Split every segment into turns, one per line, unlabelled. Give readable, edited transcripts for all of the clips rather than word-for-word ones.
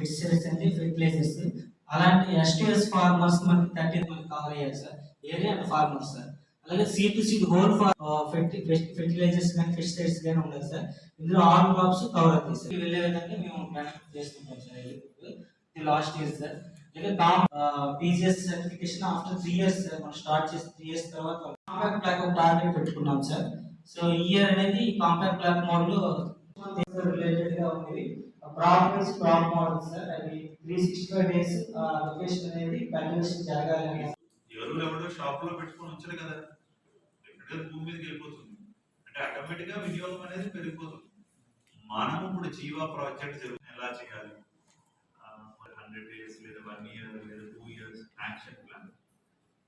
Pesticides and fertilizers. అలాంటి STs farmers మనకి 13 మనకి కవర్ అయ్యారు sir, area and farmers sir. అలాగే seed to seed whole fertilizers కానీ పెస్టిసైడ్స్ కానీ ఉండదు సార్. ఇందులో ఆల్ క్రాప్స్ కవర్ అవుతాయి సార్. వెళ్ళే విధంగా మేము ప్లాన్ చేస్తుంటాం సార్. ఇది లాస్ట్ ఇయర్ సార్. అలాగే PGS certification after 3 years sir. మనం స్టార్ట్ చేసి 3 years తర్వాత కాంపాక్ట్ ప్లాక్ ఒక టార్గెట్ పెట్టుకున్నాం సార్. సో ఈ ఇయర్ అనేది కాంపాక్ట్ ప్లాక్ మోడల్ రిలేటెడ్ గా ఉంది. Crop model sir. అది 365 days లొకేషన్ అనేది కల్టివేషన్ జరగాలని.
ఎరువులు ఎవడో షాప్ లో పెట్టుకొని ఉంచరు కదా, డెఫినెట్గా భూమి మీదకి వెళ్ళిపోతుంది. అంటే ఆటోమేటిక్ గా వినియోగం అనేది పెరిగిపోతుంది. మనము ఇప్పుడు జీవా ప్రాజెక్ట్ జరుగుతుంది, ఎలా చేయాలి, 100 days లేదా 1 year లేదా 2 years యాక్షన్ ప్లాన్.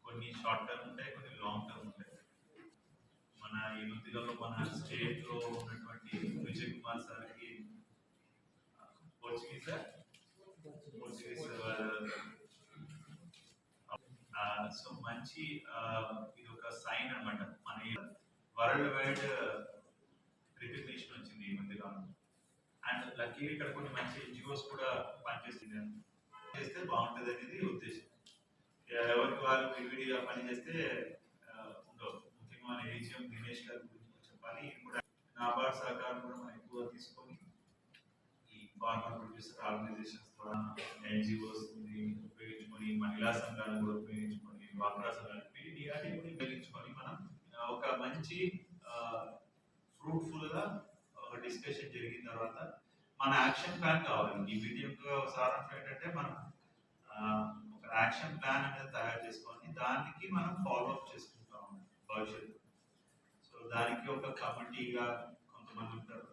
కొన్ని షార్ట్ టర్మ్ ఉంటాయి, కొన్ని లాంగ్ టర్మ్ ఉంటాయి. మన ఈ మధ్యలో మన స్టేట్ లో ఉన్నటువంటి విజయ్ కుమార్ సార్కి పోర్చుగీస్ సో మంచి ఇది ఒక సైన్ అనమాట. మన వరల్డ్ వైడ్ రికగ్నిషన్ వచ్చింది ఈ మధ్యకాలం. అండ్ లక్కీ ఇక్కడ కొన్ని మంచి ఎన్జిఓస్ కూడా పనిచేస్తుంది, చేస్తే బాగుంటుంది అనేది ఉద్దేశం. ఎవరికి వాళ్ళు విడివిడిగా పనిచేస్తే ఉండవు. ముఖ్యంగా మన ఏజిఎం దినేష్ గారి గురించి చెప్పాలి. కూడా నాబార్డ్ సహకారం కూడా మనం ఎక్కువ తీసుకొని ఈ ఫార్మర్ ప్రొడ్యూసర్ ఆర్గనైజేషన్స్ ద్వారా ఎన్జిఓస్ ఉపయోగించుకొని, మహిళా సంఘాలను కూడా ఉపయోగించుకొని, డ్వాక్రా సంఘాలు డిఆర్డీ కూడా ఉపయోగించుకొని మనం ఒక మంచి ఫ్రూట్ఫుల్ గా ఒక డిస్కషన్ జరిగిన తర్వాత మన యాక్షన్ ప్లాన్ కావాలి. ఈ వీడియో సారాంశం ఏంటంటే మనం ఒక యాక్షన్ ప్లాన్ అనేది తయారు చేసుకొని దానికి మనం ఫాలో అప్ చేసుకుంటాం భవిష్యత్తు. సో దానికి ఒక కమిటీగా కొంతమంది ఉంటారు,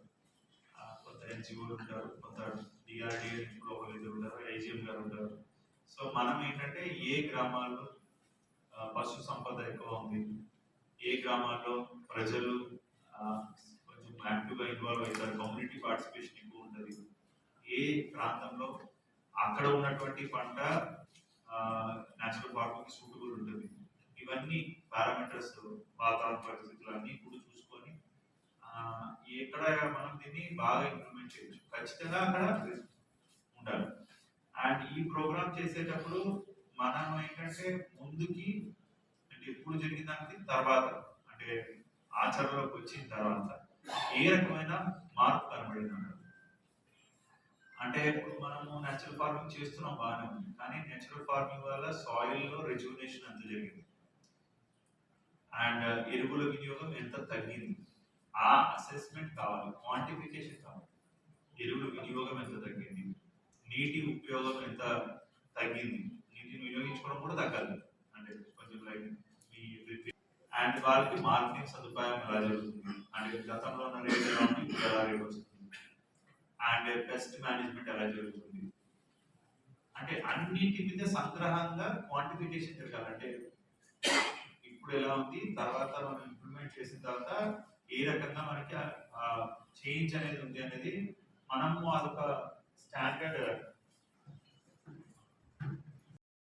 కొంత ఎన్జిఓలు ఉంటారు, కొంత డిఆర్డిఏ ఒకరు ఉంటారు, ఐజిఎం గారు ఉంటారు. సో మనం ఏంటంటే ఏ గ్రామాల్లో పశు సంపద ఎక్కువ ఉంది, ఏ గ్రామాల్లో ప్రజలు కొంచెం యాక్టివ్గా ఇన్వాల్వ్ అవుతారు, కమ్యూనిటీ పార్టిసిపేషన్ ఎక్కువ ఉంటుంది, ఏ ప్రాంతంలో అక్కడ ఉన్నటువంటి పంట న్యాచురల్ ఫార్మింగ్ సూటబుల్ ఉంటుంది, ఇవన్నీ పారామీటర్స్ వాతావరణ పరిస్థితులు అన్నీ కూడా చూసుకొని ఎక్కడ మనం దీన్ని బాగా ఇంప్లిమెంట్ చేయొచ్చు, ఖచ్చితంగా అక్కడ ఉండాలి. అండ్ ఈ ప్రోగ్రామ్ చేసేటప్పుడు మనం ఏంటంటే ముందుకి అంటే ఎప్పుడు జరిగిన దానికి తర్వాత అంటే ఆచరణలోకి వచ్చిన తర్వాత ఏ రకమైన మార్పు కనబడింది అంటే ఇప్పుడు మనము నేచురల్ ఫార్మింగ్ చేస్తున్నాం బాగానే ఉంది, కానీ నేచురల్ ఫార్మింగ్ వల్ల సాయిల్ లో రెజ్యునేషన్ ఎంత జరిగింది అండ్ ఎరువుల వినియోగం ఎంత తగ్గింది, ఆ అసెస్మెంట్ కావాలి, క్వాంటిఫికేషన్ కావాలి. ఎరువుల వినియోగం ఎంత తగ్గింది, నీటి ఉపయోగం ఎంత తగ్గింది, నీటిని వినియోగించుకోవడం కూడా తగ్గాలి అంటే కొంచెం లైక్ అండ్ వాళ్ళకి మార్కెటింగ్ సదుపాయం ఎలా జరుగుతుంది అంటే గతంలో ఉన్న రేట్ ఎలా ఉంది, ఇప్పుడు ఎలా రేట్ వస్తుంది, అండ్ పెస్ట్ మేనేజ్మెంట్ ఎలా జరుగుతుంది అంటే అన్నిటి మీద సంగ్రహంగా క్వాంటిఫికేషన్ జరగాలంటే ఇప్పుడు ఎలా ఉంది, తర్వాత మనం ఇంప్లిమెంట్ చేసిన తర్వాత ఏ రకంగా మనకి చేంజ్ అనేది ఉంది అనేది మనము అదొక స్టాండర్డ్